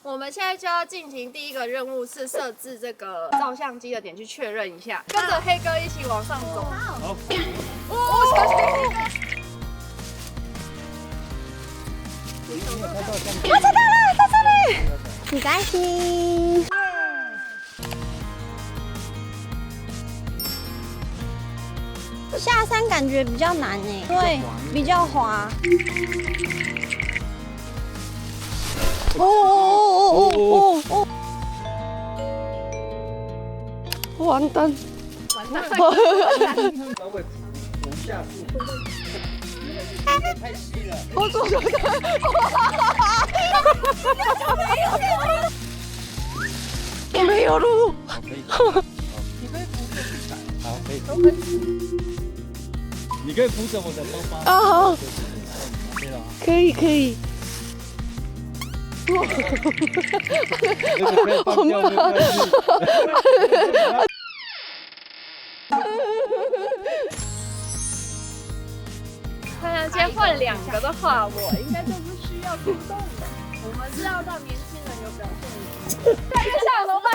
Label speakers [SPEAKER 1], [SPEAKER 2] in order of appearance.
[SPEAKER 1] 我们现在就要进行第一个任务，是设置这个照相机的点，去确认一下。跟着黑哥一起往上走。
[SPEAKER 2] 好。
[SPEAKER 1] 哦，小心！
[SPEAKER 3] 我找到了，在这里。没关系。下山感觉比较难哎，对，比较滑。哦！完蛋！
[SPEAKER 1] 完蛋！
[SPEAKER 2] 稍微扶下腹，太细了。
[SPEAKER 3] 我做的。我没有路。
[SPEAKER 2] 可以。你可以扶着地板。好，可以。你可以扶着我的包包。
[SPEAKER 3] 啊好。
[SPEAKER 2] 对了。
[SPEAKER 3] 可以。
[SPEAKER 2] 那个可以放掉，没关系。
[SPEAKER 1] 看看先换2个的话，我应该就是需要出动的。我们是要让年轻人有表现力。等一下，怎么办？